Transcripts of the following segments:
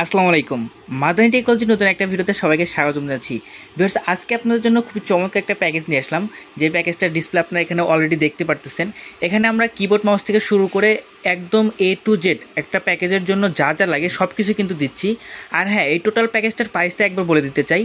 আসসালামু আলাইকুম। মাদানী টেকনোলজির নতুন একটা ভিডিওতে সবাইকে স্বাগতম জানাচ্ছি। ভিউয়ার্স, আজকে আপনাদের জন্য খুবই চমৎকার একটা প্যাকেজ নিয়ে আসলাম। যে প্যাকেজটার ডিসপ্লে আপনারা এখানে অলরেডি দেখতে পারতেছেন। এখানে আমরা কিবোর্ড মাউস থেকে শুরু করে একদম A to Z একটা প্যাকেজের জন্য যা যা লাগে সব কিছু কিন্তু দিচ্ছি। আর হ্যাঁ, এই টোটাল প্যাকেজটার প্রাইসটা একবার বলে দিতে চাই।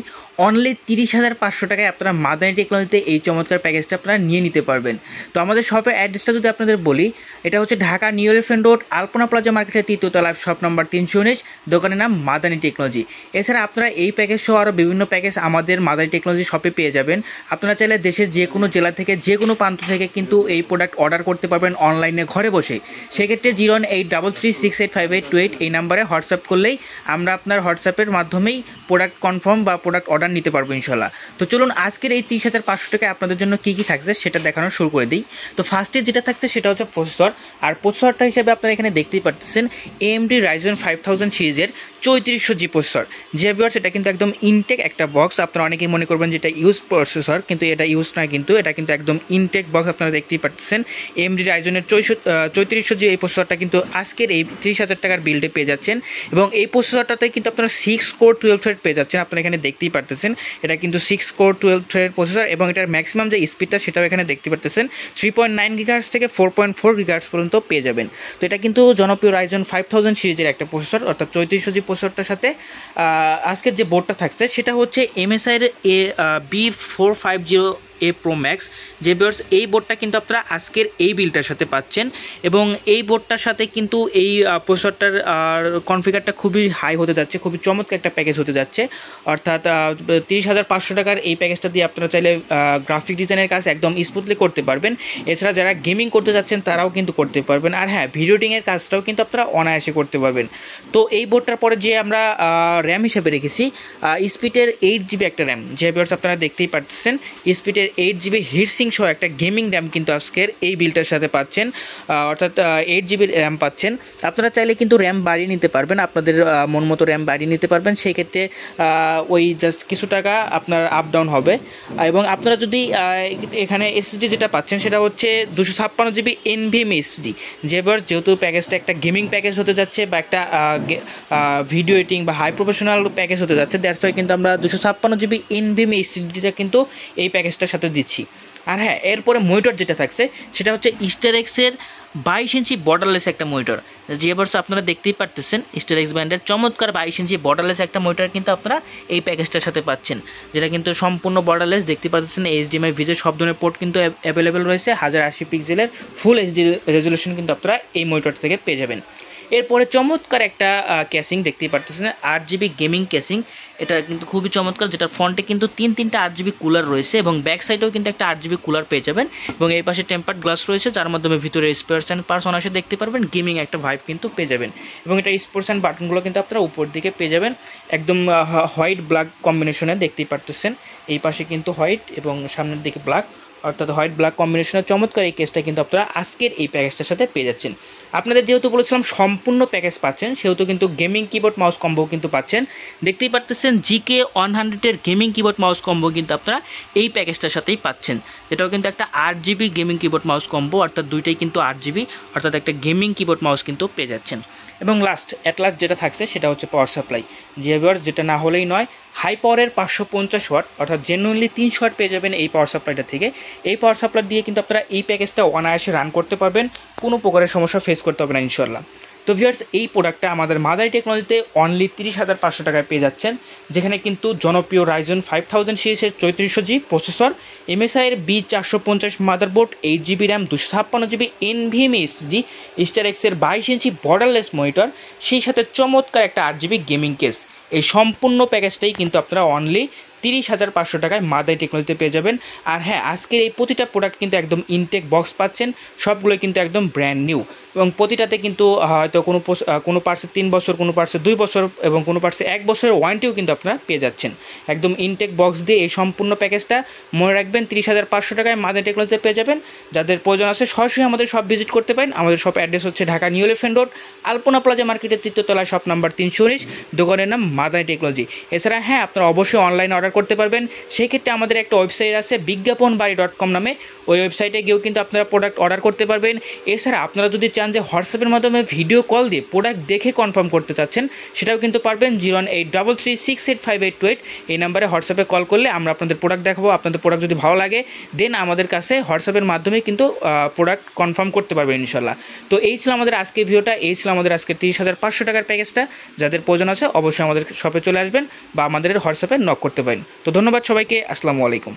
অনলি 30,500 টাকায় আপনারা মাদানী টেকনোলজিতে এই চমৎকার প্যাকেজটা আপনারা নিয়ে নিতে পারবেন। তো আমাদের শপের অ্যাড্রেসটা যদি আপনাদের বলি, এটা হচ্ছে ঢাকা নিউ এলিফ্যান্ট রোড, আলপনা প্লাজা মার্কেটের 3য় তলায়, শপ নম্বর 319, দোকানের নাম মাদানী টেকনোলজি। এছাড়া আপনারা এই প্যাকেজ সহ আরও বিভিন্ন প্যাকেজ আমাদের মাদানী টেকনোলজি শপে পেয়ে যাবেন। আপনারা চাইলে দেশের যে কোনো জেলা থেকে, যে কোনো প্রান্ত থেকে কিন্তু এই প্রোডাক্ট অর্ডার করতে পারবেন অনলাইনে ঘরে বসে। সেক্ষেত্রে 01833685828 এই নাম্বারে হোয়াটসঅ্যাপ করলেই আমরা আপনার হোয়াটসঅ্যাপের মাধ্যমেই প্রোডাক্ট কনফার্ম বা প্রোডাক্ট অর্ডার নিতে পারবো ইনশাল্লাহ। তো চলুন আজকের এই 30,500 টাকায় আপনাদের জন্য কী কী থাকছে সেটা দেখানো শুরু করে দিই। তো ফার্স্টে যেটা থাকছে সেটা হচ্ছে প্রসেসর। আর প্রসেসরটা হিসেবে আপনারা এখানে দেখতেই পাচ্ছেন AMD Ryzen 5000 সিরিজের 3400G প্রসেসর। যে ভিউয়ার্স, এটা কিন্তু একদম ইনটেক একটা বক্স। আপনারা অনেকেই মনে করবেন যে এটা ইউজ প্রসেসর, কিন্তু এটা ইউজ নয়, কিন্তু এটা কিন্তু একদম ইনটেক বক্স। আপনারা দেখতেই পাচ্ছেন AMD Ryzen-এর 3400G এই প্রসেসরটা কিন্তু আজকের এই 30,000 টাকার বিল্ডে পেয়ে যাচ্ছেন। এবং এই প্রসেসরটাতে কিন্তু আপনারা 6 কোর 12 থ্রেড পেয়ে যাচ্ছেন। আপনারা এখানে দেখতেই পারতেছেন এটা কিন্তু 6 কোর 12 থ্রেড প্রসেসর, এবং এটার ম্যাক্সিমাম যে স্পিডটা সেটাও এখানে দেখতে পারতেছেন 3.9 GHz থেকে 4.4 GHz পর্যন্ত পেয়ে যাবেন। তো এটা কিন্তু জনপ্রিয় Ryzen 5000 সিরিজের একটা প্রসেসর, অর্থাৎ 3400G প্রসেসরটার সাথে আজকের যে বোর্ডটা থাকছে সেটা হচ্ছে MSI-এর B450A Pro Max। যে ভিউয়ার্স, এই বোর্ডটা কিন্তু আপনারা আজকের এই বিলটার সাথে পাচ্ছেন, এবং এই বোর্ডটার সাথে কিন্তু এই প্রসেসরটার কনফিগারটা খুবই হাই হতে যাচ্ছে, খুবই চমৎকার একটা প্যাকেজ হতে যাচ্ছে। অর্থাৎ 30,500 টাকার এই প্যাকেজটা দিয়ে আপনারা চাইলে গ্রাফিক ডিজাইনের কাজ একদম স্মুথলি করতে পারবেন। এছাড়া যারা গেমিং করতে যাচ্ছেন তারাও কিন্তু করতে পারবেন। আর হ্যাঁ, ভিডিও এডিটিংয়ের কাজটাও কিন্তু আপনারা অনায়াসে করতে পারবেন। তো এই বোর্ডটার পরে যে আমরা র্যাম হিসেবে রেখেছি স্পিডের 8GB একটা র্যাম। যে ভিউয়ার্স, আপনারা দেখতেই পাচ্ছেন স্পিডের 8GB হিটসিং সহ একটা গেমিং র্যাম কিন্তু আজকের এই বিলটার সাথে পাচ্ছেন, অর্থাৎ 8GB র্যাম পাচ্ছেন। আপনারা চাইলে কিন্তু র্যাম বাড়িয়ে নিতে পারবেন, আপনাদের মন মতো র্যাম বাড়িয়ে নিতে পারবেন। সেই ক্ষেত্রে ওই জাস্ট কিছু টাকা আপনার আপ ডাউন হবে। এবং আপনারা যদি এখানে SSD যেটা পাচ্ছেন সেটা হচ্ছে 256GB NVMe SSD। যেহেতু প্যাকেজটা একটা গেমিং প্যাকেজ হতে যাচ্ছে বা একটা ভিডিও এডিটিং বা হাই প্রফেশনাল প্যাকেজ হতে যাচ্ছে, দ্যাটস ওয়াই কিন্তু আমরা 256GB NVMe SSDটা কিন্তু এই প্যাকেজটার সাথে দিচ্ছি। আর হ্যাঁ, এরপরে মনিটর যেটা থাকছে সেটা হচ্ছে স্টারএক্সের 22 ইঞ্চি বর্ডারলেস একটা মনিটর। যে বর্ষ আপনারা দেখতেই পারতেছেন স্টারএক্স ব্র্যান্ডের চমৎকার 22 ইঞ্চি বর্ডারলেস একটা মনিটর কিন্তু আপনারা এই প্যাকেজটার সাথে পাচ্ছেন, যেটা কিন্তু সম্পূর্ণ বর্ডারলেস। দেখতে পাচ্ছেন HDMI ভিজে সব ধরনের পোর্ট কিন্তু অ্যাভেলেবেল রয়েছে। 1080 পিক্সেলের ফুল HD রেজলিউশন কিন্তু আপনারা এই মনিটর থেকে পেয়ে যাবেন। এরপরে চমৎকার একটা ক্যাসিং দেখতেই পারতেছেন, 8GB গেমিং ক্যাসিং। এটা কিন্তু খুবই চমৎকার, যেটা ফ্রন্টে কিন্তু তিনটা 8GB কুলার রয়েছে, এবং ব্যাক সাইডেও কিন্তু একটা 8GB কুলার পেয়ে যাবেন। এবং এই পাশে টেম্পার্ড গ্লাস রয়েছে, যার মাধ্যমে ভিতরে স্পেয়ার্স অ্যান্ড পার্টস অনায়াসে দেখতে পারবেন। গেমিং একটা ভাইব কিন্তু পেয়ে যাবেন। এবং এটা স্পোর্টস অ্যান্ড বাটনগুলো কিন্তু আপনারা উপর দিকে পেয়ে যাবেন একদম হোয়াইট ব্ল্যাক কম্বিনেশনে দেখতেই পারতেছেন। এই পাশে কিন্তু হোয়াইট এবং সামনের দিকে ব্ল্যাক, অর্থাৎ হোয়াইট ব্ল্যাক কম্বিনেশনের চমৎকার এই কেসটা কিন্তু আপনারা আজকের এই প্যাকেজটার সাথে পেয়ে যাচ্ছেন। আপনাদের যেহেতু বলেছিলাম সম্পূর্ণ প্যাকেজ পাচ্ছেন, সেহেতু কিন্তু গেমিং কিবোর্ড মাউস কম্বো কিন্তু পাচ্ছেন। দেখতেই পারতেছেন GK100-এর গেমিং কিবোর্ড মাউস কম্বো কিন্তু আপনারা এই প্যাকেজটার সাথেই পাচ্ছেন, যেটাও কিন্তু একটা 8GB gaming keyboard mouse combo, অর্থাৎ দুইটাই কিন্তু 8GB, অর্থাৎ একটা গেমিং কিবোর্ড মাউস কিন্তু পেয়ে যাচ্ছেন। এবং লাস্ট যেটা থাকছে সেটা হচ্ছে পাওয়ার সাপ্লাই। যে ভিউয়ার্স, যেটা না হলেই নয়, হাই পাওয়ারের 550 ওয়াট, অর্থাৎ জেনুইনলি 300 ওয়াট পেয়ে যাবেন এই পাওয়ার সাপ্লাইটা থেকে। এই পাওয়ার সাপ্লাই দিয়ে কিন্তু আপনারা এই প্যাকেজটা অনায়াসে রান করতে পারবেন, কোনো প্রকারের সমস্যা ফেস করতে হবে না ইনশাল্লাহ। তো ভিউয়ার্স, এই প্রোডাক্টটা আমাদের মাদানী টেকনোলজিতে অনলি 30,500 টাকায় পেয়ে যাচ্ছেন, যেখানে কিন্তু জনপ্রিয় Ryzen 5000 সিরিজের 3400G প্রসেসর, MSI-এর B450 motherboard, 8GB RAM, 256GB NVMe SSD, স্টারএক্সের 22 ইঞ্চি বর্ডারলেস মনিটর, সেই সাথে চমৎকার একটা 8GB গেমিং কেস। এই সম্পূর্ণ প্যাকেজটাই কিন্তু আপনারা অনলি 30,500 টাকায় মাদানী টেকনোলজিতে পেয়ে যাবেন। আর হ্যাঁ, আজকের এই প্রতিটা প্রোডাক্ট কিন্তু একদম ইনটেক বক্স পাচ্ছেন, সবগুলো কিন্তু একদম ব্র্যান্ড নিউ, এবং প্রতিটাতে কিন্তু হয়তো কোনো পার্টসে 3 বছর, কোনো পার্টসে 2 বছর, এবং কোনো পার্টসে 1 বছরের ওয়ারেন্টিও কিন্তু আপনারা পেয়ে যাচ্ছেন। একদম ইনটেক বক্স দিয়ে এই সম্পূর্ণ প্যাকেজটা মনে রাখবেন 30,500 টাকায় মাদানী টেকনোলজিতে পেয়ে যাবেন। যাদের প্রয়োজন আছে সরাসরি আমাদের শপ ভিজিট করতে পারেন। আমাদের শপ অ্যাড্রেস হচ্ছে ঢাকা নিউ এলিফ্যান্ট রোড, আলপনা প্লাজা মার্কেটের 3য় তলায়, শপ নাম্বার 319, দোকানের নাম মাদানী টেকনোলজি। এছাড়া হ্যাঁ, আপনারা অবশ্যই অনলাইনে অর্ডার করতে পারবেন। সেক্ষেত্রে আমাদের একটা ওয়েবসাইট আছে বিজ্ঞাপনবাড়ি.com নামে, ওই ওয়েবসাইটে গিয়েও কিন্তু আপনারা প্রোডাক্ট অর্ডার করতে পারবেন। এছাড়া আপনারা যদি চান যে হোয়াটসঅ্যাপের মাধ্যমে ভিডিও কল দিয়ে প্রোডাক্ট দেখে কনফার্ম করতে চাচ্ছেন, সেটাও কিন্তু পারবেন। 01833685828 এই নাম্বারে হোয়াটসঅ্যাপে কল করলে আমরা আপনাদের প্রোডাক্ট দেখাবো। আপনাদের প্রোডাক্ট যদি ভালো লাগে দেন আমাদের কাছে হোয়াটসঅ্যাপের মাধ্যমে কিন্তু প্রোডাক্ট কনফার্ম করতে পারবেন ইনশাল্লাহ। তো এই ছিল আমাদের আজকের ভিডিওটা, এই ছিল আমাদের আজকের 30,500 টাকার প্যাকেজটা। যাদের প্রয়োজন আছে অবশ্যই আমাদের শপে চলে আসবেন বা আমাদের হোয়াটসঅ্যাপে নক করতে পারেন। তো ধন্যবাদ সবাইকে, আসসালামু আলাইকুম।